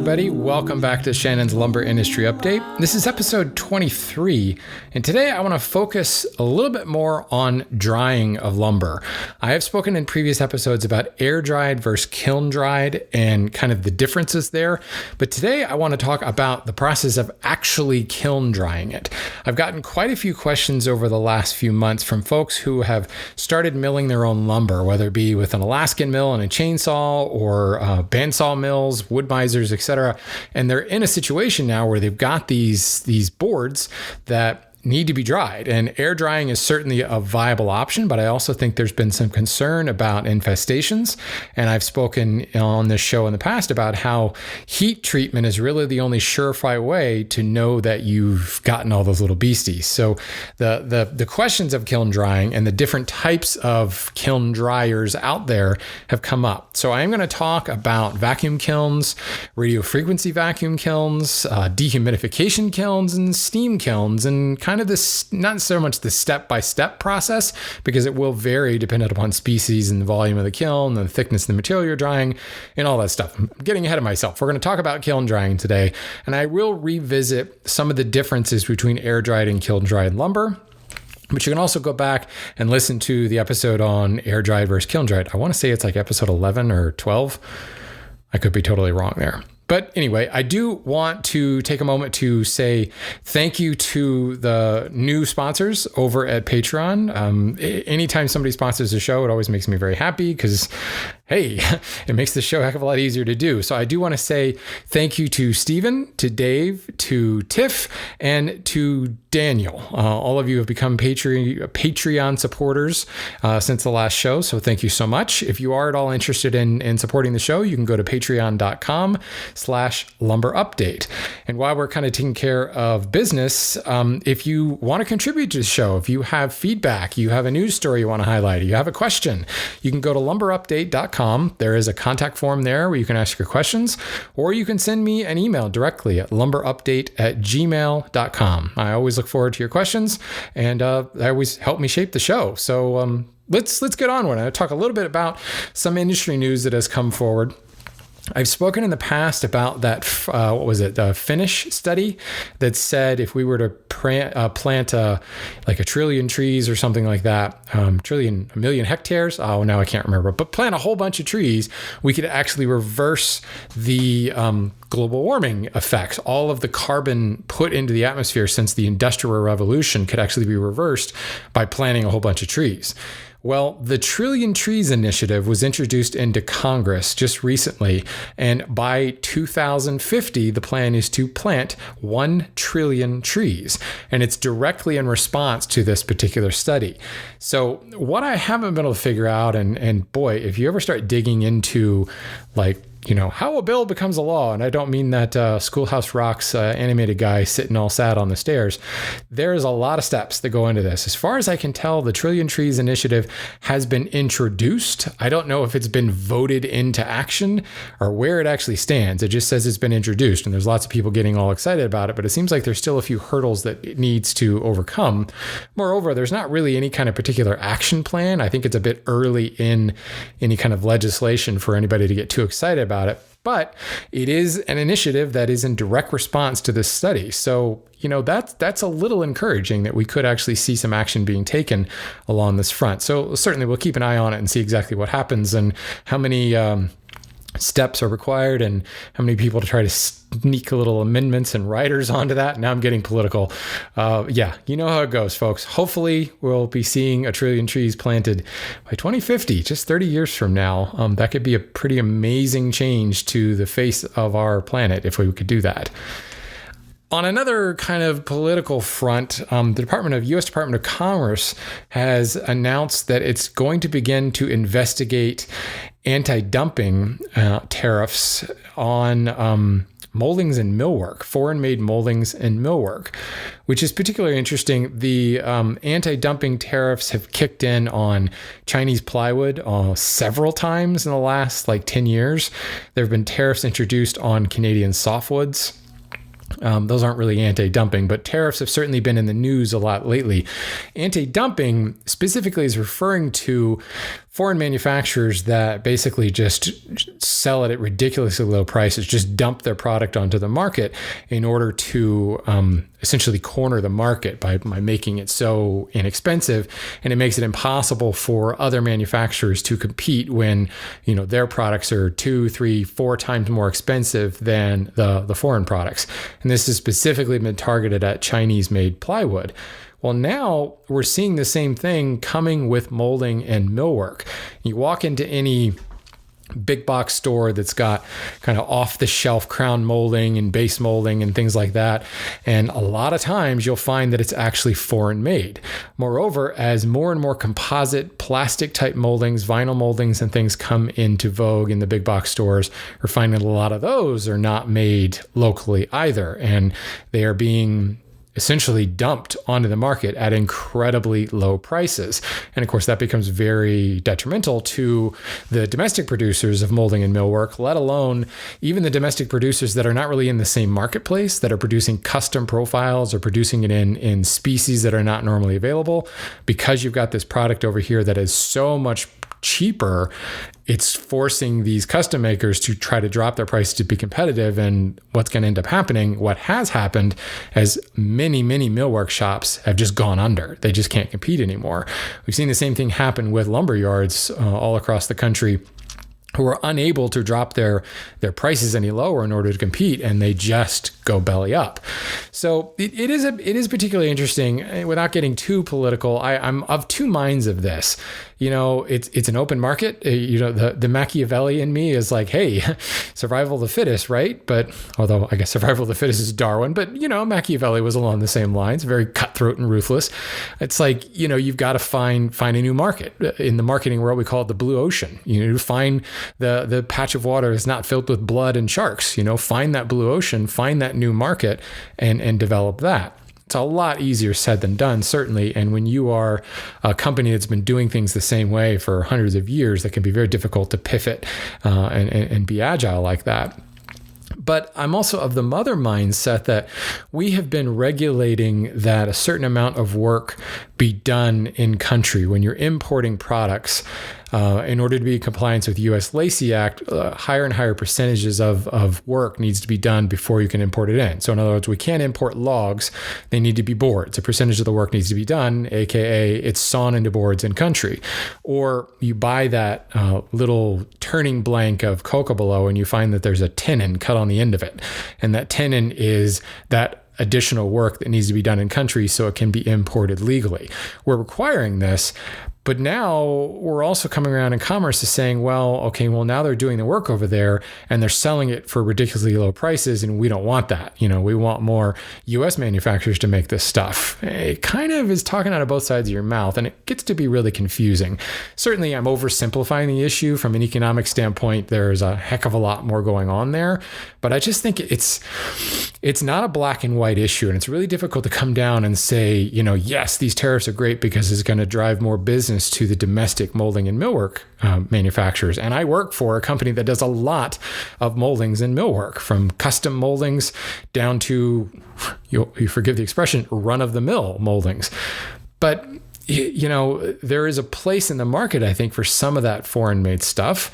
everybody. Welcome back to Shannon's Lumber Industry Update. This is episode 23, and today I want to focus a little bit more on drying of lumber. I have spoken in previous episodes about air-dried versus kiln-dried and kind of the differences there, but today I want to talk about the process of actually kiln drying it. I've gotten quite a few questions over the last few months from folks who have started milling their own lumber, whether it be with an Alaskan mill and a chainsaw or bandsaw mills, wood misers, etc. And they're in a situation now where they've got these boards that need to be dried, and air drying is certainly a viable option, but I also think there's been some concern about infestations. And I've spoken on this show in the past about how heat treatment is really the only surefire way to know that you've gotten all those little beasties. So the questions of kiln drying and the different types of kiln dryers out there have come up. So I am going to talk about vacuum kilns, radio frequency vacuum kilns, dehumidification kilns, and steam kilns, and kind of this, not so much the step-by-step process, because it will vary depending upon species and the volume of the kiln, and the thickness of the material you're drying, and all that stuff. I'm getting ahead of myself. We're going to talk about kiln drying today, and I will revisit some of the differences between air-dried and kiln-dried lumber. But you can also go back and listen to the episode on air-dried versus kiln-dried. I want to say it's like episode 11 or 12. I could be totally wrong there. But anyway, I do want to take a moment to say thank you to the new sponsors over at Patreon. Anytime somebody sponsors a show, it always makes me very happy because, hey, it makes the show a heck of a lot easier to do. So I do want to say thank you to Stephen, to Dave, to Tiff, and to Daniel. All of you have become Patreon supporters since the last show. So thank you so much. If you are at all interested in supporting the show, you can go to patreon.com/lumber update. And while we're kind of taking care of business, if you want to contribute to the show, if you have feedback, you have a news story you want to highlight, you have a question, you can go to lumberupdate.com. There is a contact form there where you can ask your questions, or you can send me an email directly at lumberupdate@gmail.com. I always look forward to your questions, and they always help me shape the show. So let's get on with it. I'll talk a little bit about some industry news that has come forward. I've spoken in the past about that, the Finnish study that said if we were to plant like 1 trillion trees or something like that, a million hectares, now I can't remember, but plant a whole bunch of trees, we could actually reverse the global warming effects. All of the carbon put into the atmosphere since the Industrial Revolution could actually be reversed by planting a whole bunch of trees. Well, the Trillion Trees Initiative was introduced into Congress just recently, and by 2050, the plan is to plant 1 trillion trees, and it's directly in response to this particular study. So what I haven't been able to figure out, and boy, if you ever start digging into how a bill becomes a law, and I don't mean that Schoolhouse Rock's animated guy sitting all sad on the stairs. There's a lot of steps that go into this. As far as I can tell, the Trillion Trees Initiative has been introduced. I don't know if it's been voted into action or where it actually stands. It just says it's been introduced, and there's lots of people getting all excited about it, but it seems like there's still a few hurdles that it needs to overcome. Moreover, there's not really any kind of particular action plan. I think it's a bit early in any kind of legislation for anybody to get too excited about it, but it is an initiative that is in direct response to this study. So, that's a little encouraging that we could actually see some action being taken along this front. So certainly we'll keep an eye on it and see exactly what happens and how many steps are required and how many people to try to sneak little amendments and riders onto that. Now I'm getting political. You know how it goes, folks. Hopefully we'll be seeing 1 trillion trees planted by 2050, just 30 years from now. That could be a pretty amazing change to the face of our planet if we could do that. On another kind of political front, the U.S. Department of Commerce has announced that it's going to begin to investigate anti-dumping tariffs on moldings and millwork, foreign-made moldings and millwork, which is particularly interesting. The anti-dumping tariffs have kicked in on Chinese plywood several times in the last 10 years. There have been tariffs introduced on Canadian softwoods. Those aren't really anti-dumping, but tariffs have certainly been in the news a lot lately. Anti-dumping specifically is referring to foreign manufacturers that basically just sell it at ridiculously low prices, just dump their product onto the market in order to essentially corner the market by making it so inexpensive. And it makes it impossible for other manufacturers to compete when, their products are 2, 3, 4 times more expensive than the foreign products. And this has specifically been targeted at Chinese-made plywood. Well, now we're seeing the same thing coming with molding and millwork. You walk into any big box store that's got kind of off the shelf crown molding and base molding and things like that. And a lot of times you'll find that it's actually foreign made. Moreover, as more and more composite plastic type moldings, vinyl moldings and things come into vogue in the big box stores, we're finding a lot of those are not made locally either. And they are being essentially dumped onto the market at incredibly low prices. And of course, that becomes very detrimental to the domestic producers of molding and millwork, let alone even the domestic producers that are not really in the same marketplace, that are producing custom profiles or producing it in species that are not normally available. Because you've got this product over here that is so much cheaper, it's forcing these custom makers to try to drop their prices to be competitive. And what's going to end up happening, what has happened, as many millwork shops have just gone under. They just can't compete anymore. We've seen the same thing happen with lumber yards all across the country, who are unable to drop their prices any lower in order to compete, and they just go belly up. So it is particularly interesting. Without getting too political, I'm of two minds of this. It's an open market. The Machiavelli in me is like, hey, survival of the fittest, right? But although I guess survival of the fittest is Darwin, but Machiavelli was along the same lines, very cutthroat and ruthless. It's like, you've got to find a new market. In the marketing world, we call it the blue ocean. Find the patch of water is not filled with blood and sharks. Find that blue ocean, find that new market, and develop that. It's a lot easier said than done, certainly. And when you are a company that's been doing things the same way for hundreds of years, that can be very difficult to pivot and be agile like that. But I'm also of the mother mindset that we have been regulating that a certain amount of work be done in country. When you're importing products, in order to be in compliance with U.S. Lacey Act, higher and higher percentages of work needs to be done before you can import it in. So in other words, we can't import logs. They need to be boards. A percentage of the work needs to be done, aka it's sawn into boards in country. Or you buy that little turning blank of cocoa below and you find that there's a tenon cut on the end of it. And that tenon is that additional work that needs to be done in country so it can be imported legally. We're requiring this. But now we're also coming around in commerce to saying, well, now they're doing the work over there and they're selling it for ridiculously low prices, and we don't want that. We want more U.S. manufacturers to make this stuff. It kind of is talking out of both sides of your mouth, and it gets to be really confusing. Certainly, I'm oversimplifying the issue. From an economic standpoint, there's a heck of a lot more going on there. But I just think it's not a black and white issue, and it's really difficult to come down and say, yes, these tariffs are great because it's going to drive more business to the domestic molding and millwork manufacturers. And I work for a company that does a lot of moldings and millwork, from custom moldings down to, you forgive the expression, run-of-the-mill moldings. But there is a place in the market, I think, for some of that foreign-made stuff.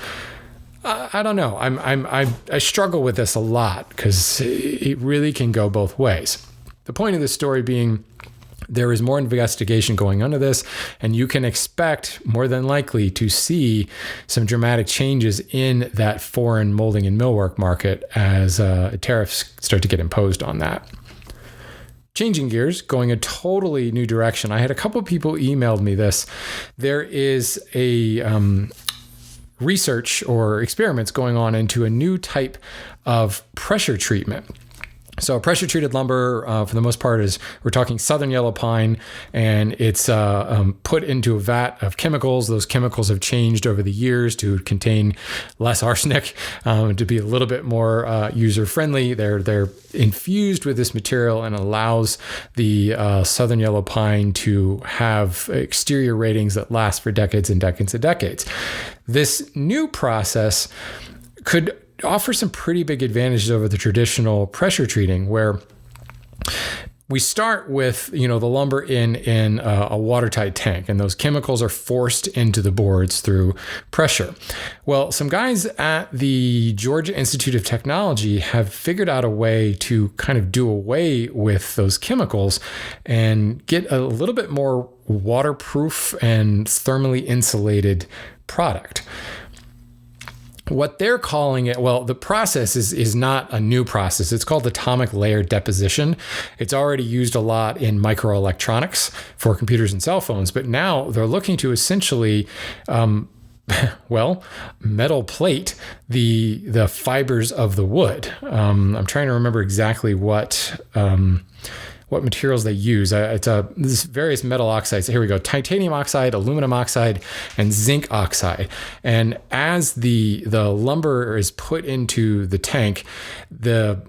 I don't know. I struggle with this a lot because it really can go both ways. The point of this story being, there is more investigation going into this, and you can expect more than likely to see some dramatic changes in that foreign molding and millwork market as tariffs start to get imposed on that. Changing gears, going a totally new direction. I had a couple people emailed me this. There is a research or experiments going on into a new type of pressure treatment. So pressure treated lumber, for the most part, we're talking southern yellow pine, and it's put into a vat of chemicals. Those chemicals have changed over the years to contain less arsenic, to be a little bit more user friendly. They're infused with this material and allows the southern yellow pine to have exterior ratings that last for decades and decades and decades. This new process could offer some pretty big advantages over the traditional pressure treating, where we start with, the lumber in a watertight tank, and those chemicals are forced into the boards through pressure. Well, some guys at the Georgia Institute of Technology have figured out a way to kind of do away with those chemicals and get a little bit more waterproof and thermally insulated product. What they're calling it, well, the process is not a new process. It's called atomic layer deposition. It's already used a lot in microelectronics for computers and cell phones, but now they're looking to essentially, metal plate the fibers of the wood. I'm trying to remember exactly what materials they use. There's various metal oxides. Here we go. Titanium oxide, aluminum oxide, and zinc oxide. And as the lumber is put into the tank, the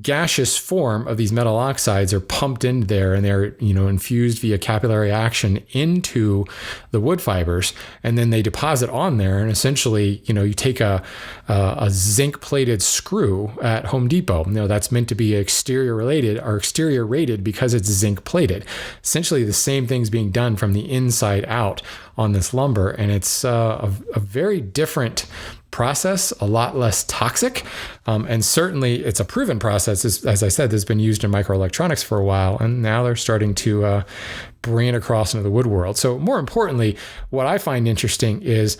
gaseous form of these metal oxides are pumped in there, and they're infused via capillary action into the wood fibers, and then they deposit on there. And essentially, you take a zinc plated screw at Home Depot. That's meant to be exterior rated because it's zinc plated. Essentially, the same thing's being done from the inside out on this lumber, and it's a very different process, a lot less toxic, and certainly it's a proven process. As I said, that's been used in microelectronics for a while, and now they're starting to bring it across into the wood world. So more importantly, what I find interesting is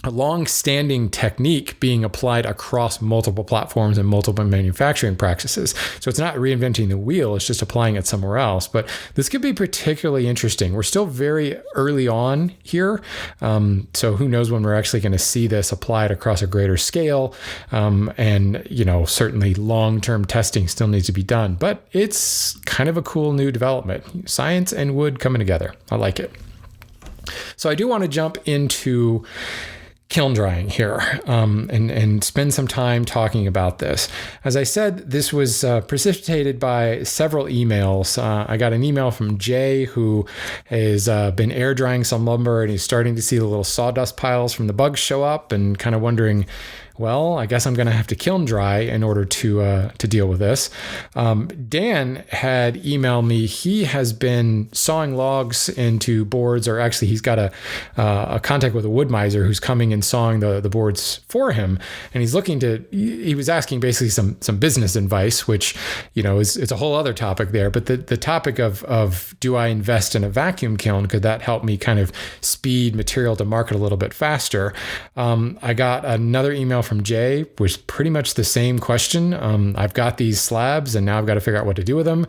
a long-standing technique being applied across multiple platforms and multiple manufacturing practices. So it's not reinventing the wheel, it's just applying it somewhere else. But this could be particularly interesting. We're still very early on here. So who knows when we're actually going to see this applied across a greater scale. And certainly long-term testing still needs to be done. But it's kind of a cool new development. Science and wood coming together. I like it. So I do want to jump into kiln drying here and spend some time talking about this. As I said, this was precipitated by several emails. I got an email from Jay, who has been air drying some lumber, and he's starting to see the little sawdust piles from the bugs show up and kind of wondering, well, I guess I'm going to have to kiln dry in order to deal with this. Dan had emailed me. He has been sawing logs into boards, or actually he's got a contact with a wood miser who's coming and sawing the boards for him. And he was asking basically some business advice, which, it's a whole other topic there. But the topic of do I invest in a vacuum kiln? Could that help me kind of speed material to market a little bit faster? I got another email from Jay, was pretty much the same question. I've got these slabs and now I've got to figure out what to do with them.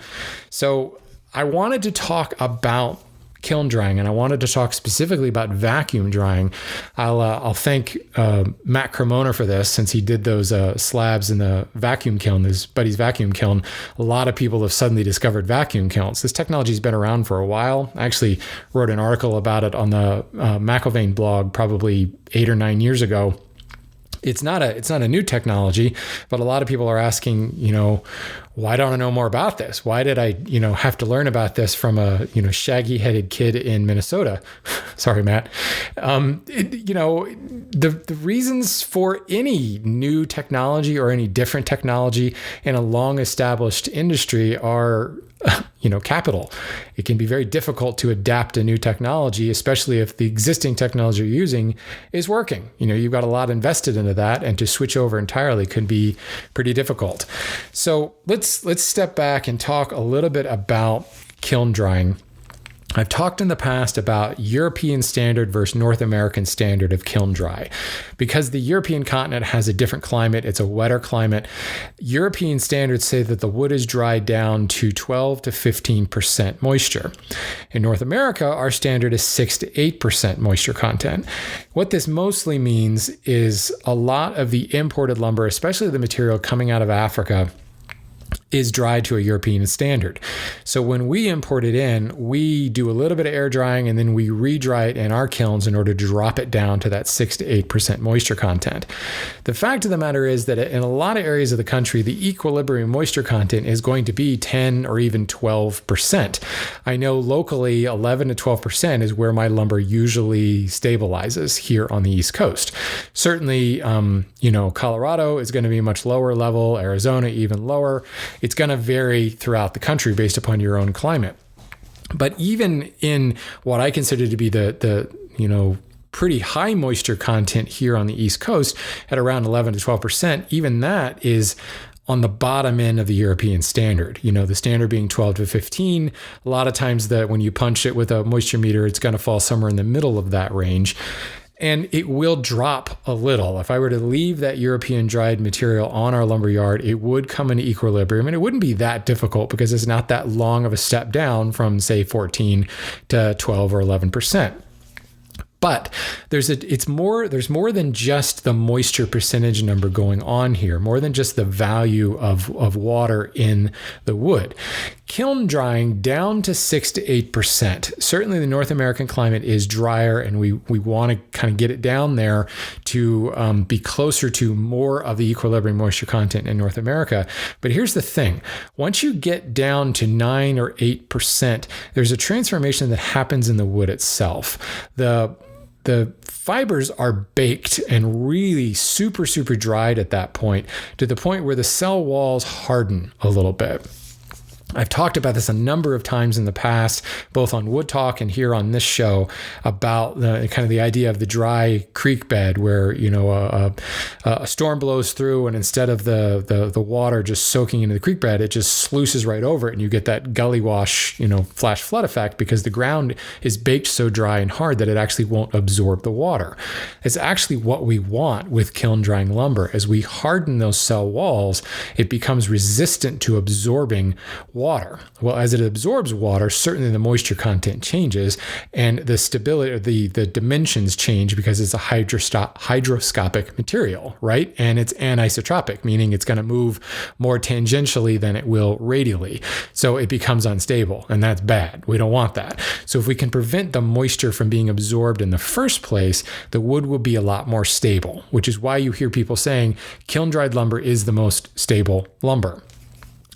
So I wanted to talk about kiln drying, and I wanted to talk specifically about vacuum drying. I'll thank Matt Cremona for this, since he did those slabs in the vacuum kiln, his buddy's vacuum kiln. A lot of people have suddenly discovered vacuum kilns. This technology's been around for a while. I actually wrote an article about it on the McIlvaine blog probably 8 or 9 years ago. It's not a new technology, but a lot of people are asking, why don't I know more about this? Why did I, have to learn about this from a, shaggy-headed kid in Minnesota? Sorry, Matt. The reasons for any new technology or any different technology in a long-established industry are capital. It can be very difficult to adapt a new technology, especially if the existing technology you're using is working. You've got a lot invested into that, and to switch over entirely could be pretty difficult. So let's step back and talk a little bit about kiln drying. I've talked in the past about European standard versus North American standard of kiln dry. Because the European continent has a different climate, it's a wetter climate, European standards say that the wood is dried down to 12 to 15% moisture. In North America, our standard is 6 to 8% moisture content. What this mostly means is a lot of the imported lumber, especially the material coming out of Africa, is dried to a European standard. So when we import it in, we do a little bit of air drying, and then we re-dry it in our kilns in order to drop it down to that 6 to 8% moisture content. The fact of the matter is that in a lot of areas of the country, the equilibrium moisture content is going to be 10 or even 12%. I know locally 11 to 12% is where my lumber usually stabilizes here on the East Coast. Certainly, Colorado is going to be much lower level, Arizona even lower. it's going to vary throughout the country based upon your own climate. But even in what I consider to be the pretty high moisture content here on the East Coast at around 11 to 12%, even that is on the bottom end of the European standard. The standard being 12 to 15. A lot of times when you punch it with a moisture meter, it's going to fall somewhere in the middle of that range. And it will drop a little. If I were to leave that European dried material on our lumberyard, it would come into equilibrium, and it wouldn't be that difficult because it's not that long of a step down from, say, 14 to 12 or 11%. But there's more than just the moisture percentage number going on here, more than just the value of water in the wood. Kiln drying down to 6 to 8%. Certainly the North American climate is drier, and we want to kind of get it down there to be closer to more of the equilibrium moisture content in North America. But here's the thing. Once you get down to 9 or 8%, there's a transformation that happens in the wood itself. The fibers are baked and really super, super dried at that point, to the point where the cell walls harden a little bit. I've talked about this a number of times in the past, both on Wood Talk and here on this show, about the idea of the dry creek bed, where a storm blows through, and instead of the water just soaking into the creek bed, it just sluices right over it, and you get that gully wash, flash flood effect, because the ground is baked so dry and hard that it actually won't absorb the water. It's actually what we want with kiln drying lumber. As we harden those cell walls, it becomes resistant to absorbing water. Well, as it absorbs water, certainly the moisture content changes, and the stability, the dimensions change, because it's a hydroscopic material, right? And it's anisotropic, meaning it's going to move more tangentially than it will radially. So it becomes unstable, and that's bad. We don't want that. So if we can prevent the moisture from being absorbed in the first place, the wood will be a lot more stable, which is why you hear people saying kiln dried lumber is the most stable lumber.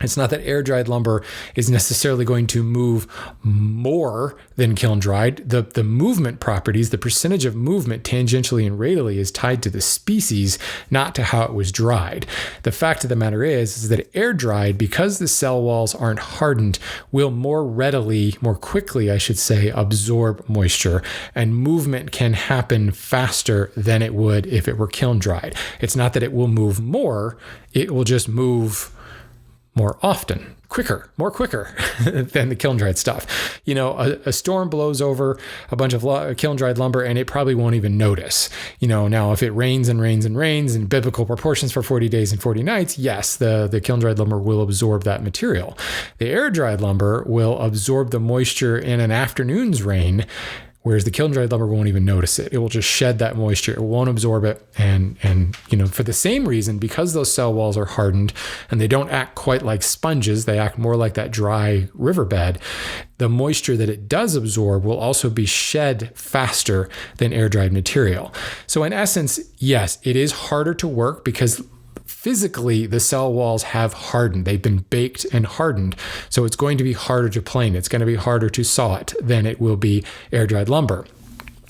It's not that air-dried lumber is necessarily going to move more than kiln-dried. The movement properties, the percentage of movement tangentially and radially, is tied to the species, not to how it was dried. The fact of the matter is that air-dried, because the cell walls aren't hardened, will more quickly, I should say, absorb moisture, and movement can happen faster than it would if it were kiln-dried. It's not that it will move more, it will just move more often, more quicker than the kiln-dried stuff. A storm blows over a bunch of kiln-dried lumber, and it probably won't even notice. Now if it rains and rains and rains in biblical proportions for 40 days and 40 nights, yes, the kiln-dried lumber will absorb that material. The air-dried lumber will absorb the moisture in an afternoon's rain, whereas the kiln-dried lumber won't even notice it. It will just shed that moisture. It won't absorb it. And for the same reason, because those cell walls are hardened and they don't act quite like sponges, they act more like that dry riverbed, the moisture that it does absorb will also be shed faster than air-dried material. So in essence, yes, it is harder to work because physically the cell walls have hardened. They've been baked and hardened. So it's going to be harder to plane. It's going to be harder to saw it than it will be air-dried lumber.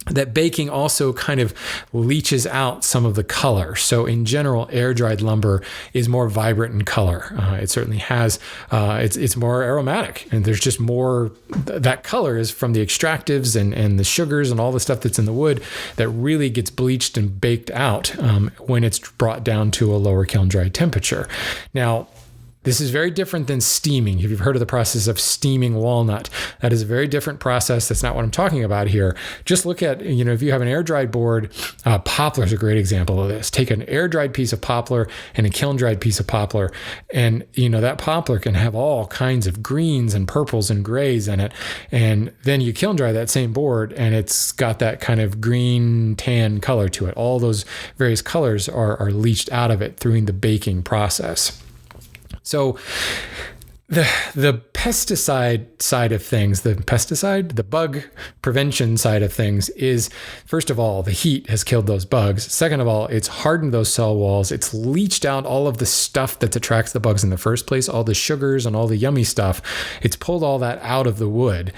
That baking also kind of leaches out some of the color. So in general, air-dried lumber is more vibrant in color. It certainly has, it's more aromatic, and there's just more, that color is from the extractives and the sugars and all the stuff that's in the wood that really gets bleached and baked out when it's brought down to a lower kiln dry temperature. Now, this is very different than steaming. If you've heard of the process of steaming walnut, that is a very different process. That's not what I'm talking about here. Just look at, if you have an air-dried board, poplar is a great example of this. Take an air-dried piece of poplar and a kiln-dried piece of poplar, and, that poplar can have all kinds of greens and purples and grays in it. And then you kiln-dry that same board, and it's got that kind of green tan color to it. All those various colors are leached out of it through the baking process. So the pesticide side of things, the bug prevention side of things is, first of all, the heat has killed those bugs. Second of all, it's hardened those cell walls. It's leached out all of the stuff that attracts the bugs in the first place, all the sugars and all the yummy stuff. It's pulled all that out of the wood,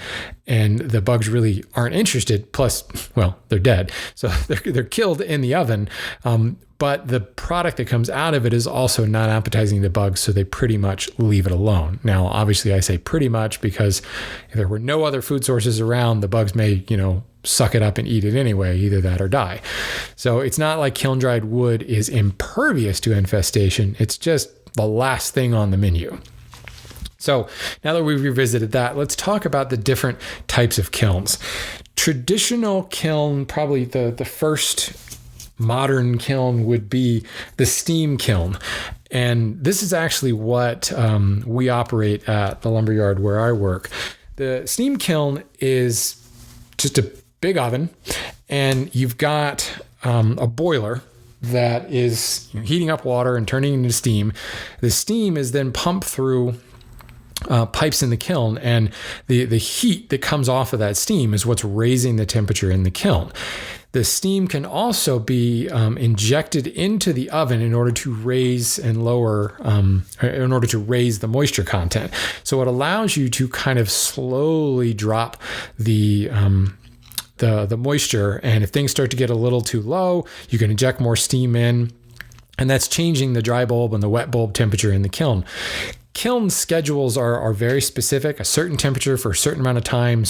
and the bugs really aren't interested. Plus, well, they're dead. So they're killed in the oven. but the product that comes out of it is also not appetizing to bugs, so they pretty much leave it alone. Now, obviously, I say pretty much because if there were no other food sources around, the bugs may, suck it up and eat it anyway, either that or die. So it's not like kiln-dried wood is impervious to infestation. It's just the last thing on the menu. So now that we've revisited that, let's talk about the different types of kilns. Traditional kiln, probably the first modern kiln would be the steam kiln. And this is actually what we operate at the lumberyard where I work. The steam kiln is just a big oven, and you've got a boiler that is heating up water and turning it into steam. The steam is then pumped through pipes in the kiln, and the heat that comes off of that steam is what's raising the temperature in the kiln. The steam can also be injected into the oven in order to raise and lower, in order to raise the moisture content. So it allows you to kind of slowly drop the moisture, and if things start to get a little too low, you can inject more steam in, and that's changing the dry bulb and the wet bulb temperature in the kiln. Kiln schedules are very specific, a certain temperature for a certain amount of time,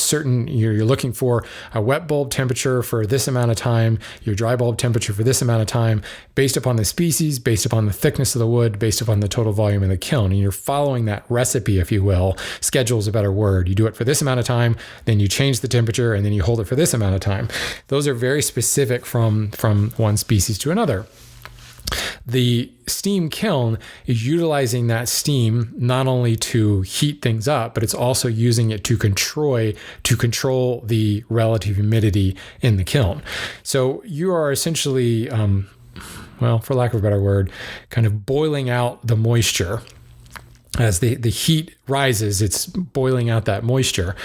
you're looking for a wet bulb temperature for this amount of time, your dry bulb temperature for this amount of time, based upon the species, based upon the thickness of the wood, based upon the total volume in the kiln. And you're following that recipe, if you will. Schedule is a better word. You do it for this amount of time, then you change the temperature, and then you hold it for this amount of time. Those are very specific from one species to another. The steam kiln is utilizing that steam not only to heat things up, but it's also using it to control the relative humidity in the kiln. So you are essentially, for lack of a better word, kind of boiling out the moisture. As the heat rises, it's boiling out that moisture.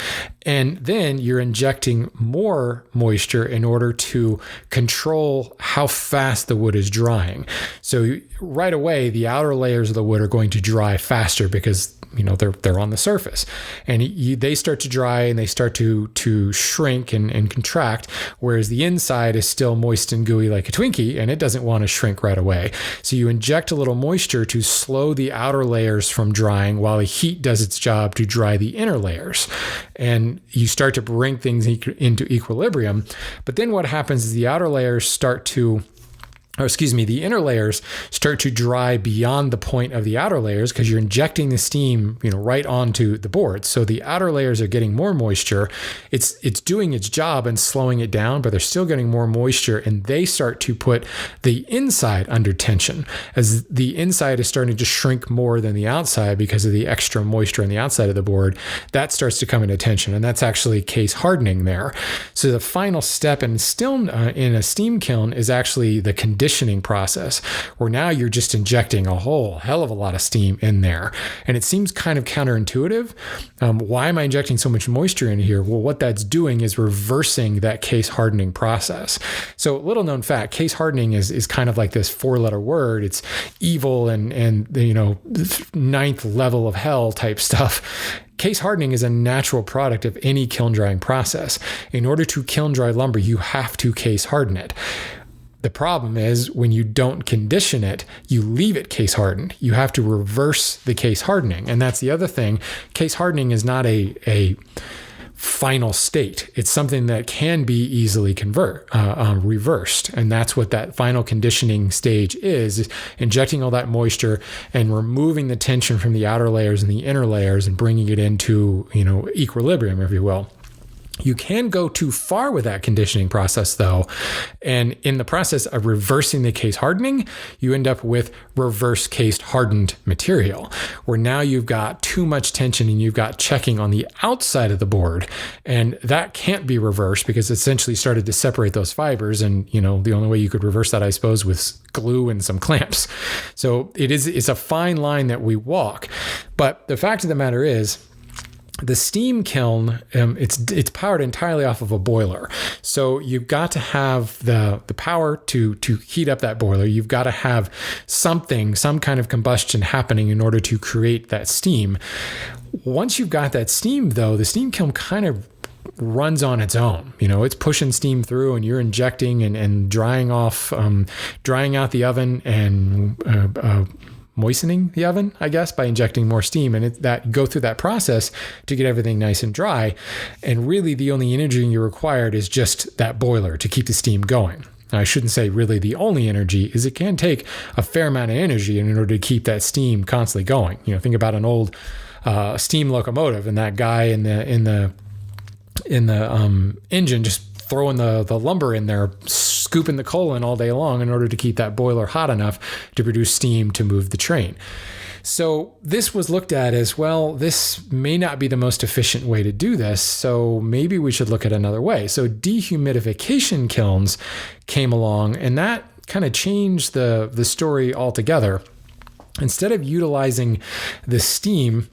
And then you're injecting more moisture in order to control how fast the wood is drying. So right away, the outer layers of the wood are going to dry faster because they're on the surface, and they start to dry and they start to shrink and contract, whereas the inside is still moist and gooey like a Twinkie, and it doesn't want to shrink right away. So you inject a little moisture to slow the outer layers from drying while the heat does its job to dry the inner layers, and you start to bring things into equilibrium. But then what happens is the the inner layers start to dry beyond the point of the outer layers because you're injecting the steam, right onto the board. So the outer layers are getting more moisture. It's doing its job and slowing it down, but they're still getting more moisture, and they start to put the inside under tension as the inside is starting to shrink more than the outside because of the extra moisture on the outside of the board. That starts to come into tension, and that's actually case hardening there. So the final step in a steam kiln is actually the conditioning process, where now you're just injecting a whole hell of a lot of steam in there. And it seems kind of counterintuitive. Why am I injecting so much moisture in here? Well, what that's doing is reversing that case hardening process. So little known fact, case hardening is kind of like this 4-letter word. It's evil and ninth level of hell type stuff. Case hardening is a natural product of any kiln drying process. In order to kiln dry lumber, you have to case harden it. The problem is when you don't condition it, you leave it case hardened. You have to reverse the case hardening. And that's the other thing. Case hardening is not a final state. It's something that can be easily reversed. And that's what that final conditioning stage is injecting all that moisture and removing the tension from the outer layers and the inner layers and bringing it into, equilibrium, if you will. You can go too far with that conditioning process, though. And in the process of reversing the case hardening, you end up with reverse case hardened material, where now you've got too much tension and you've got checking on the outside of the board. And that can't be reversed because it essentially started to separate those fibers. And, the only way you could reverse that, I suppose, was glue and some clamps. So it's a fine line that we walk. But the fact of the matter is, the steam kiln, it's powered entirely off of a boiler. So you've got to have the power to heat up that boiler. You've got to have some kind of combustion happening in order to create that steam. Once you've got that steam, though, the steam kiln kind of runs on its own. It's pushing steam through, and you're injecting and drying off, drying out the oven and moistening the oven, I guess, by injecting more steam, and that go through that process to get everything nice and dry. And really the only energy you required is just that boiler to keep the steam going. Now, I shouldn't say really the only energy, is it can take a fair amount of energy in order to keep that steam constantly going. Think about an old steam locomotive, and that guy in the engine just throwing the lumber in there, scooping the coal in all day long in order to keep that boiler hot enough to produce steam to move the train. So this was looked at as, well, this may not be the most efficient way to do this, so maybe we should look at another way. So dehumidification kilns came along, and that kind of changed the story altogether. Instead of utilizing the steam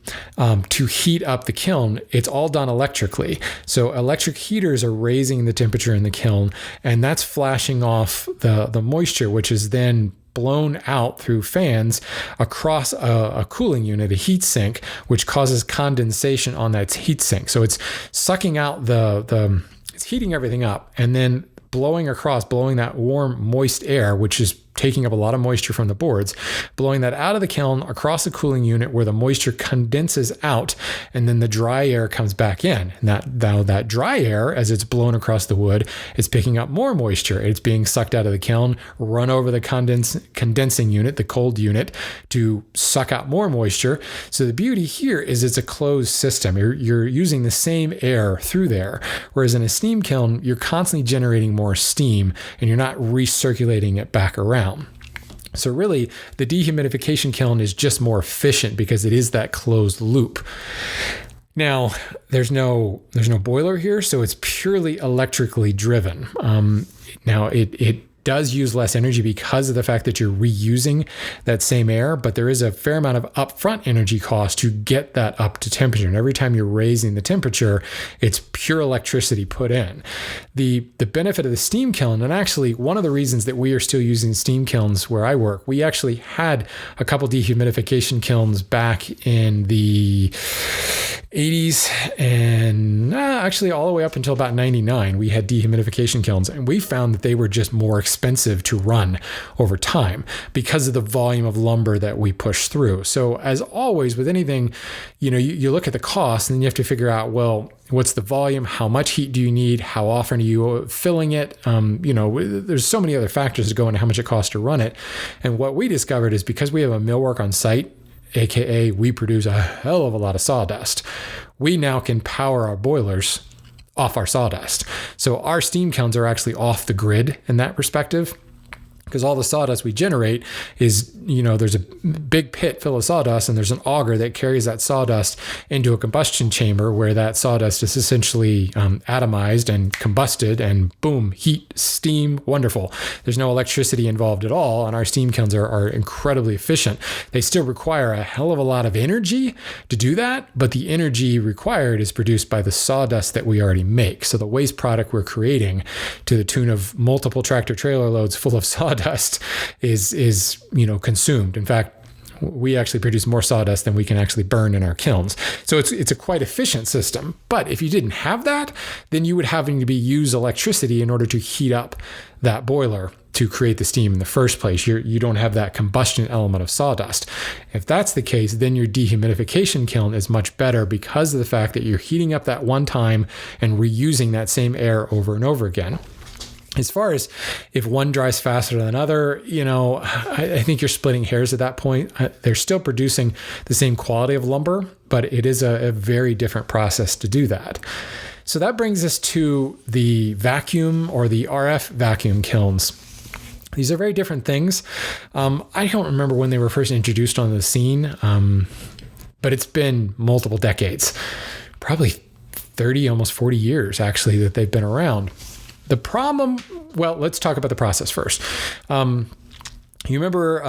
to heat up the kiln, it's all done electrically. So electric heaters are raising the temperature in the kiln, and that's flashing off the moisture, which is then blown out through fans across a cooling unit, a heat sink, which causes condensation on that heat sink. So it's sucking out it's heating everything up, and then blowing that warm, moist air, which is taking up a lot of moisture from the boards, blowing that out of the kiln across the cooling unit where the moisture condenses out, and then the dry air comes back in. And that dry air, as it's blown across the wood, is picking up more moisture. It's being sucked out of the kiln, run over the condensing unit, the cold unit, to suck out more moisture. So the beauty here is it's a closed system. You're using the same air through there, whereas in a steam kiln, you're constantly generating more steam, and you're not recirculating it back around. So really, the dehumidification kiln is just more efficient because it is that closed loop. Now, there's no boiler here, so it's purely electrically driven. Now, it does use less energy because of the fact that you're reusing that same air, but there is a fair amount of upfront energy cost to get that up to temperature. And every time you're raising the temperature, it's pure electricity put in. The benefit of the steam kiln, and actually one of the reasons that we are still using steam kilns where I work, we actually had a couple dehumidification kilns back in the 80s, and actually all the way up until about 99, we had dehumidification kilns, and we found that they were just more expensive to run over time because of the volume of lumber that we push through. So as always with anything, you look at the cost, and then you have to figure out, well, what's the volume? How much heat do you need? How often are you filling it? There's so many other factors that go into how much it costs to run it. And what we discovered is because we have a millwork on site, AKA we produce a hell of a lot of sawdust, we now can power our boilers off our sawdust. So our steam kilns are actually off the grid in that perspective, because all the sawdust we generate is, there's a big pit full of sawdust, and there's an auger that carries that sawdust into a combustion chamber where that sawdust is essentially atomized and combusted, and boom, heat, steam, wonderful. There's no electricity involved at all, and our steam kilns are incredibly efficient. They still require a hell of a lot of energy to do that, but the energy required is produced by the sawdust that we already make. So the waste product we're creating, to the tune of multiple tractor trailer loads full of sawdust, is consumed. In fact, we actually produce more sawdust than we can actually burn in our kilns. So it's a quite efficient system. But if you didn't have that, then you would having to use electricity in order to heat up that boiler to create the steam in the first place. You don't have that combustion element of sawdust. If that's the case, then your dehumidification kiln is much better because of the fact that you're heating up that one time and reusing that same air over and over again. As far as if one dries faster than another, I think you're splitting hairs at that point. They're still producing the same quality of lumber, but it is a very different process to do that. So that brings us to the vacuum or the RF vacuum kilns. These are very different things. I don't remember when they were first introduced on the scene, but it's been multiple decades, probably 30, almost 40 years actually, that they've been around. The problem, well, let's talk about the process first. You remember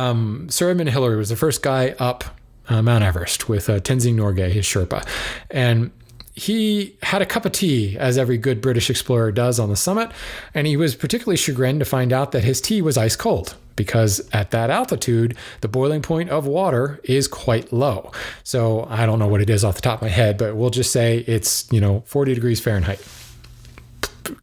Sir Edmund Hillary was the first guy up Mount Everest with Tenzing Norgay, his Sherpa. And he had a cup of tea, as every good British explorer does on the summit, and he was particularly chagrined to find out that his tea was ice cold, because at that altitude, the boiling point of water is quite low. So I don't know what it is off the top of my head, but we'll just say it's, 40 degrees Fahrenheit.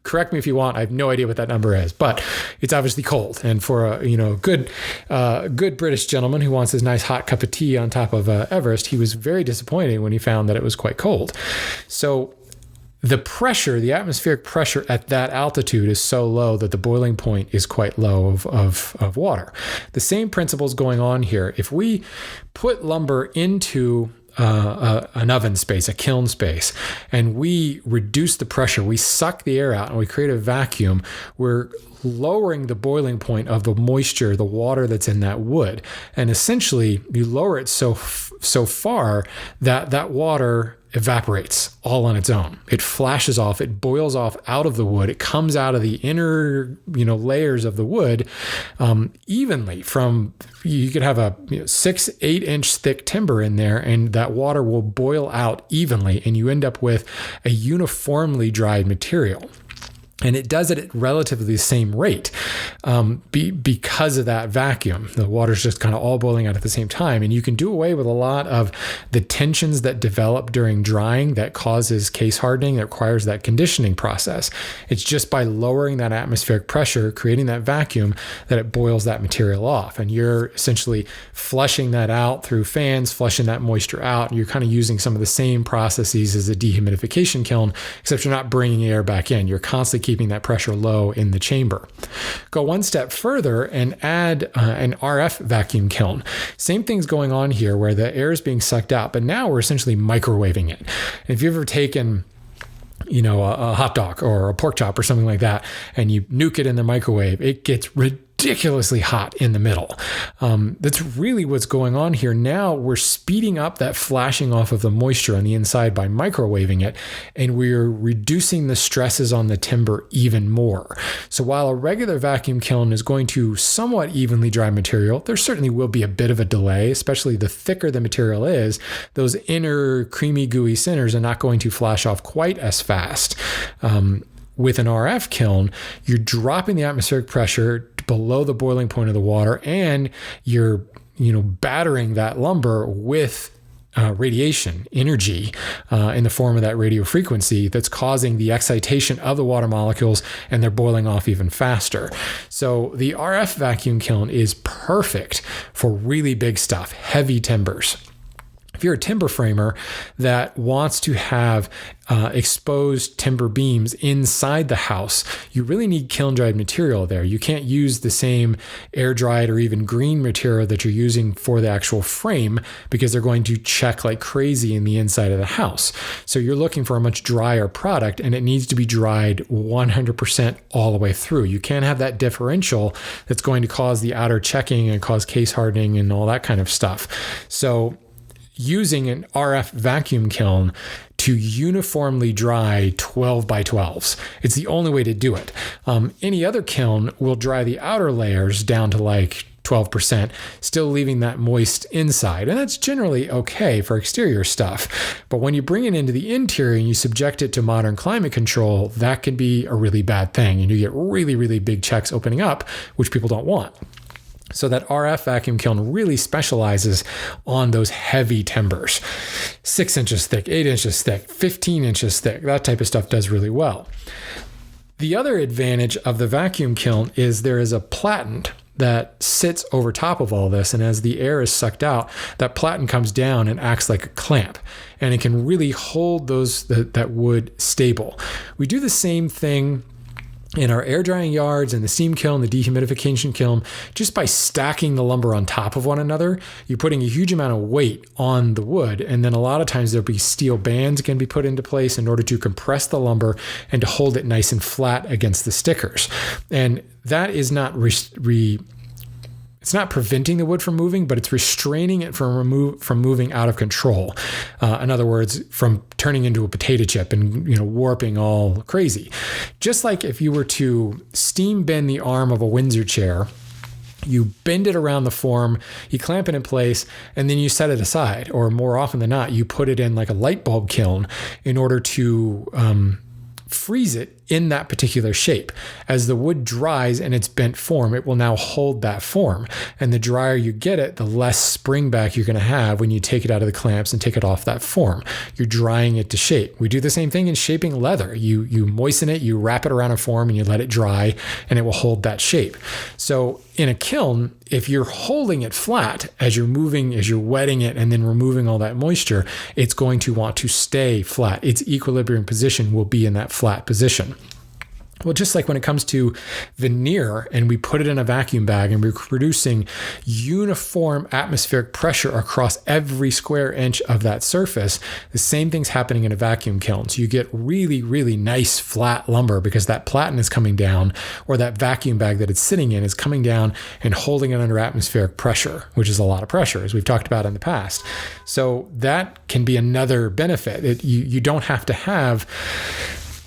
Correct me if you want. I have no idea what that number is, but it's obviously cold. And for a good British gentleman who wants his nice hot cup of tea on top of Everest, he was very disappointed when he found that it was quite cold. So the atmospheric pressure at that altitude is so low that the boiling point is quite low of water. The same principle is going on here. If we put lumber into an oven space, a kiln space, and we reduce the pressure, we suck the air out and we create a vacuum, we're lowering the boiling point of the moisture, the water that's in that wood. And essentially you lower it so far that water evaporates all on its own. It flashes off, it boils off out of the wood. It comes out of the inner, layers of the wood evenly from, you could have a 6-8 inch thick timber in there, and that water will boil out evenly, and you end up with a uniformly dried material. And it does it at relatively the same rate because of that vacuum. The water's just kind of all boiling out at the same time. And you can do away with a lot of the tensions that develop during drying that causes case hardening, that requires that conditioning process. It's just by lowering that atmospheric pressure, creating that vacuum, that it boils that material off. And you're essentially flushing that out through fans, flushing that moisture out. You're kind of using some of the same processes as a dehumidification kiln, except you're not bringing air back in. You're constantly keeping that pressure low in the chamber. Go one step further and add an RF vacuum kiln. Same thing's going on here where the air is being sucked out, but now we're essentially microwaving it. And if you've ever taken a hot dog or a pork chop or something like that, and you nuke it in the microwave, it gets ridiculously hot in the middle. That's really what's going on here. Now we're speeding up that flashing off of the moisture on the inside by microwaving it, and we're reducing the stresses on the timber even more. So while a regular vacuum kiln is going to somewhat evenly dry material, there certainly will be a bit of a delay, especially the thicker the material is. Those inner creamy, gooey centers are not going to flash off quite as fast. With an RF kiln, you're dropping the atmospheric pressure below the boiling point of the water, and you're battering that lumber with radiation energy in the form of that radio frequency that's causing the excitation of the water molecules, and they're boiling off even faster. So the RF vacuum kiln is perfect for really big stuff, heavy timbers. If you're a timber framer that wants to have exposed timber beams inside the house, you really need kiln-dried material there. You can't use the same air-dried or even green material that you're using for the actual frame, because they're going to check like crazy in the inside of the house. So you're looking for a much drier product, and it needs to be dried 100% all the way through. You can't have that differential that's going to cause the outer checking and cause case hardening and all that kind of stuff. So using an RF vacuum kiln to uniformly dry 12 by 12s. It's the only way to do it. Any other kiln will dry the outer layers down to like 12%, still leaving that moist inside. And that's generally okay for exterior stuff. But when you bring it into the interior and you subject it to modern climate control, that can be a really bad thing. And you get really, really big checks opening up, which people don't want. So that RF vacuum kiln really specializes on those heavy timbers. 6 inches thick, 8 inches thick, 15 inches thick. That type of stuff does really well. The other advantage of the vacuum kiln is there is a platen that sits over top of all this. And as the air is sucked out, that platen comes down and acts like a clamp. And it can really hold that wood stable. We do the same thing in our air drying yards and the steam kiln, the dehumidification kiln. Just by stacking the lumber on top of one another, you're putting a huge amount of weight on the wood. And then a lot of times there'll be steel bands can be put into place in order to compress the lumber and to hold it nice and flat against the stickers. And that is not it's not preventing the wood from moving, but it's restraining it from moving out of control. In other words, from turning into a potato chip and warping all crazy. Just like if you were to steam bend the arm of a Windsor chair You bend it around the form, you clamp it in place, and then you set it aside. Or more often than not, you put it in like a light bulb kiln in order to freeze it in that particular shape. As the wood dries in its bent form, it will now hold that form. And the drier you get it, the less spring back you're going to have when you take it out of the clamps and take it off that form. You're drying it to shape. We do the same thing in shaping leather. You moisten it, you wrap it around a form, and you let it dry, and it will hold that shape. So in a kiln, if you're holding it flat as you're moving, as you're wetting it and then removing all that moisture, it's going to want to stay flat. Its equilibrium position will be in that flat position. Well, just like when it comes to veneer and we put it in a vacuum bag and we're producing uniform atmospheric pressure across every square inch of that surface, the same thing's happening in a vacuum kiln. So you get really, really nice flat lumber because that platen is coming down, or that vacuum bag that it's sitting in is coming down and holding it under atmospheric pressure, which is a lot of pressure, as we've talked about in the past. So that can be another benefit. You don't have to have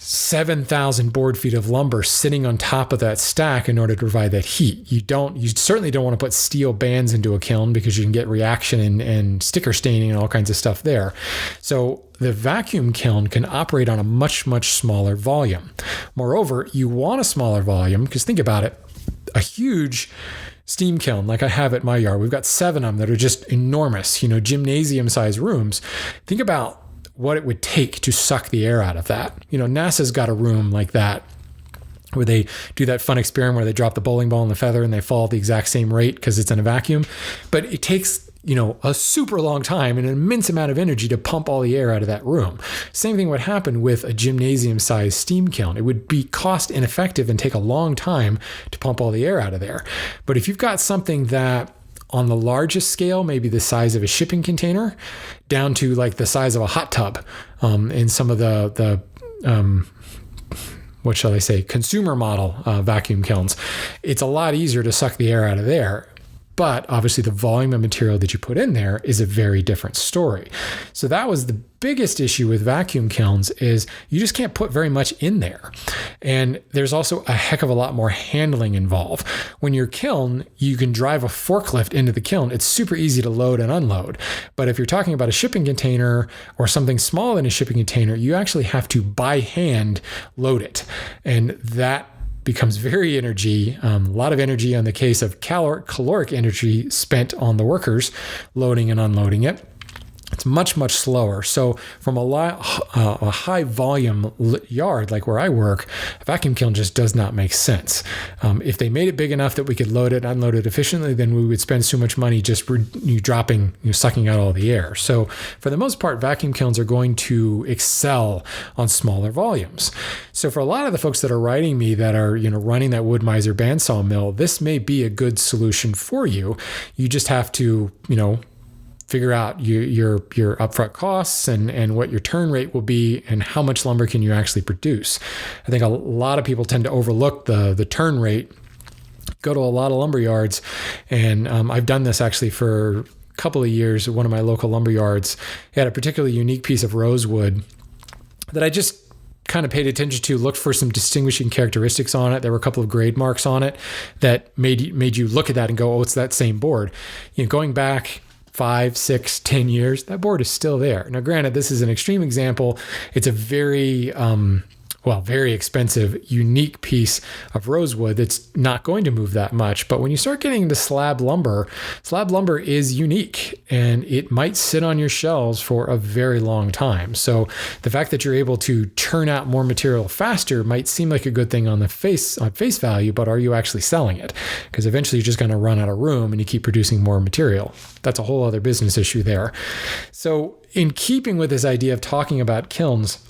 7,000 board feet of lumber sitting on top of that stack in order to provide that heat. You certainly don't want to put steel bands into a kiln because you can get reaction and sticker staining and all kinds of stuff there. So the vacuum kiln can operate on a much, much smaller volume. Moreover, you want a smaller volume because think about it, a huge steam kiln like I have at my yard, we've got 7 of them that are just enormous, gymnasium size rooms. Think about what it would take to suck the air out of that. NASA's got a room like that where they do that fun experiment where they drop the bowling ball and the feather and they fall at the exact same rate because it's in a vacuum. But it takes, a super long time and an immense amount of energy to pump all the air out of that room. Same thing would happen with a gymnasium-sized steam kiln. It would be cost ineffective and take a long time to pump all the air out of there. But if you've got something that on the largest scale, maybe the size of a shipping container, down to like the size of a hot tub, in some of the what shall I say, consumer model vacuum kilns, it's a lot easier to suck the air out of there. But obviously the volume of material that you put in there is a very different story. So that was the biggest issue with vacuum kilns, is you just can't put very much in there. And there's also a heck of a lot more handling involved. When you're kiln, you can drive a forklift into the kiln. It's super easy to load and unload. But if you're talking about a shipping container or something smaller than a shipping container, you actually have to by hand load it. And that becomes very a lot of energy on the case of caloric energy spent on the workers loading and unloading it. It's much, much slower. So from a high volume yard like where I work, a vacuum kiln just does not make sense. If they made it big enough that we could load it, unload it efficiently, then we would spend so much money just sucking out all the air. So for the most part, vacuum kilns are going to excel on smaller volumes. So for a lot of the folks that are writing me that are, running that Wood-Mizer bandsaw mill, this may be a good solution for you. You just have to, figure out your upfront costs and what your turn rate will be and how much lumber can you actually produce. I think a lot of people tend to overlook the turn rate. Go to a lot of lumber yards, and I've done this actually for a couple of years at one of my local lumber yards. It had a particularly unique piece of rosewood that I just kind of paid attention to, looked for some distinguishing characteristics on it. There were a couple of grade marks on it that made you look at that and go, oh, it's that same board. Going back 5, 6, 10 years, that board is still there. Now, granted, this is an extreme example. It's a very, very expensive, unique piece of rosewood that's not going to move that much. But when you start getting into slab lumber is unique and it might sit on your shelves for a very long time. So the fact that you're able to churn out more material faster might seem like a good thing on face value, but are you actually selling it? Because eventually you're just going to run out of room and you keep producing more material. That's a whole other business issue there. So in keeping with this idea of talking about kilns,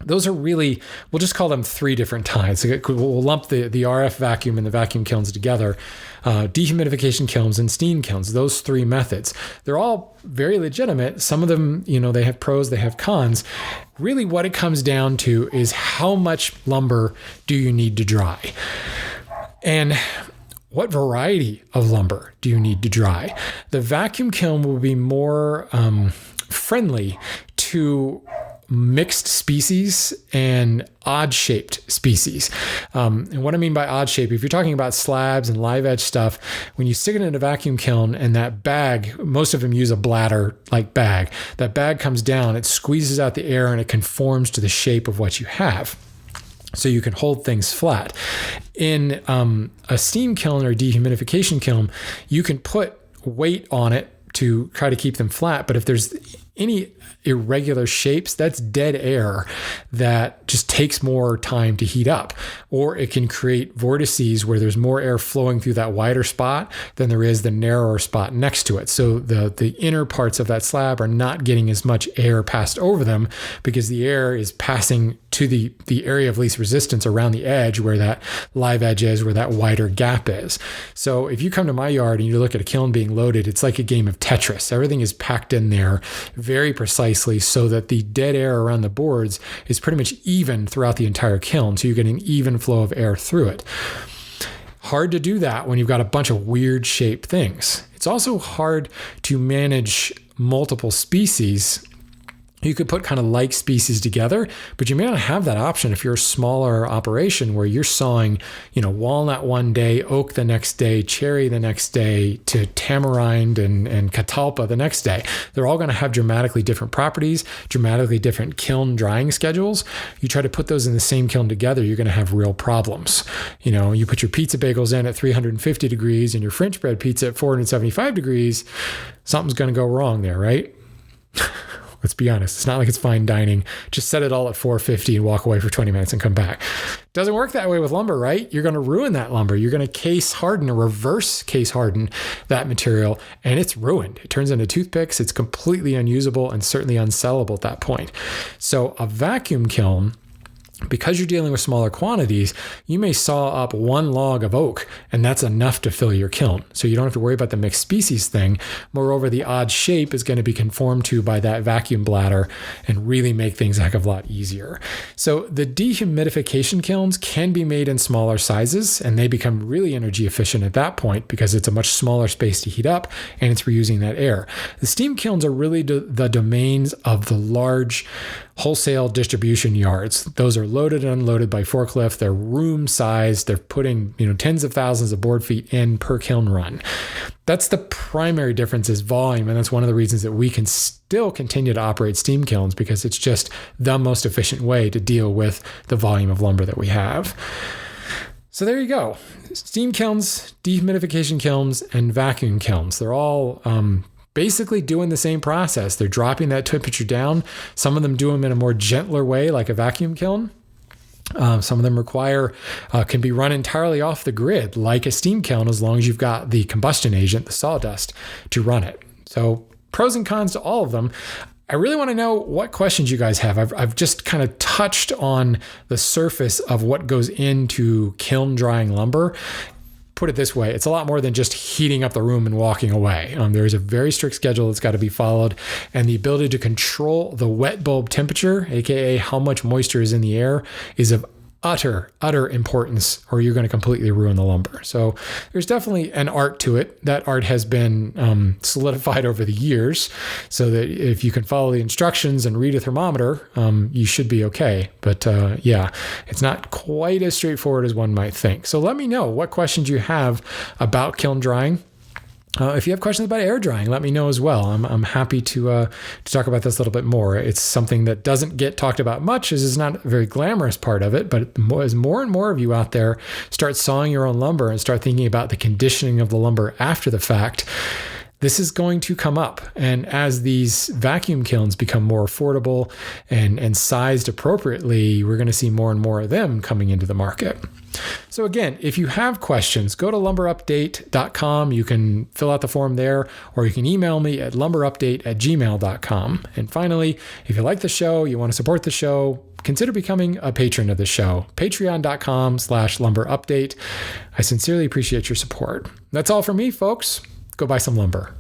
those are really, we'll just call them 3 different types. We'll lump the RF vacuum and the vacuum kilns together. Dehumidification kilns and steam kilns, those 3 methods. They're all very legitimate. Some of them, they have pros, they have cons. Really what it comes down to is how much lumber do you need to dry? And what variety of lumber do you need to dry? The vacuum kiln will be more friendly to mixed species and odd shaped species. And what I mean by odd shape, if you're talking about slabs and live edge stuff, when you stick it in a vacuum kiln and that bag, most of them use a bladder like bag, that bag comes down, it squeezes out the air and it conforms to the shape of what you have. So you can hold things flat. In a steam kiln or dehumidification kiln, you can put weight on it to try to keep them flat. But if there's any irregular shapes, that's dead air that just takes more time to heat up. Or it can create vortices where there's more air flowing through that wider spot than there is the narrower spot next to it. So the inner parts of that slab are not getting as much air passed over them because the air is passing to the area of least resistance around the edge where that live edge is, where that wider gap is. So if you come to my yard and you look at a kiln being loaded, it's like a game of Tetris. Everything is packed in there very precisely so that the dead air around the boards is pretty much even throughout the entire kiln. So you get an even flow of air through it. Hard to do that when you've got a bunch of weird shaped things. It's also hard to manage multiple species. You could put kind of like species together, but you may not have that option if you're a smaller operation where you're sawing, walnut one day, oak the next day, cherry the next day, to tamarind and catalpa the next day. They're all going to have dramatically different properties, dramatically different kiln drying schedules. You try to put those in the same kiln together, you're going to have real problems. You put your pizza bagels in at 350 degrees and your French bread pizza at 475 degrees, something's going to go wrong there, right? Let's be honest. It's not like it's fine dining. Just set it all at 450 and walk away for 20 minutes and come back. Doesn't work that way with lumber, right? You're going to ruin that lumber. You're going to case harden or reverse case harden that material, and it's ruined. It turns into toothpicks. It's completely unusable and certainly unsellable at that point. So a vacuum kiln, because you're dealing with smaller quantities, you may saw up one log of oak and that's enough to fill your kiln. So you don't have to worry about the mixed species thing. Moreover, the odd shape is going to be conformed to by that vacuum bladder and really make things a heck of a lot easier. So the dehumidification kilns can be made in smaller sizes and they become really energy efficient at that point because it's a much smaller space to heat up and it's reusing that air. The steam kilns are really the domains of the large wholesale distribution yards. Those are loaded and unloaded by forklift. They're room sized. They're putting, tens of thousands of board feet in per kiln run. That's the primary difference is volume. And that's one of the reasons that we can still continue to operate steam kilns because it's just the most efficient way to deal with the volume of lumber that we have. So there you go. Steam kilns, dehumidification kilns, and vacuum kilns. They're all basically doing the same process. They're dropping that temperature down. Some of them do them in a more gentler way, like a vacuum kiln. Some of them can be run entirely off the grid, like a steam kiln, as long as you've got the combustion agent, the sawdust, to run it. So pros and cons to all of them. I really want to know what questions you guys have. I've just kind of touched on the surface of what goes into kiln drying lumber. Put it this way, it's a lot more than just heating up the room and walking away. There's a very strict schedule that's got to be followed, and the ability to control the wet bulb temperature, aka how much moisture is in the air, is of utter importance, or you're going to completely ruin the lumber. So there's definitely an art to it. That art has been solidified over the years, so that if you can follow the instructions and read a thermometer, you should be okay. But it's not quite as straightforward as one might think. So let me know what questions you have about kiln drying. If you have questions about air drying, let me know as well. I'm happy to talk about this a little bit more. It's something that doesn't get talked about much, as it's not a very glamorous part of it, but as more and more of you out there start sawing your own lumber and start thinking about the conditioning of the lumber after the fact, this is going to come up. And as these vacuum kilns become more affordable and sized appropriately, we're going to see more and more of them coming into the market. So again, if you have questions, go to lumberupdate.com. You can fill out the form there, or you can email me at lumberupdate@gmail.com. And finally, if you like the show, you want to support the show, consider becoming a patron of the show. Patreon.com/lumberupdate. I sincerely appreciate your support. That's all from me, folks. Go buy some lumber.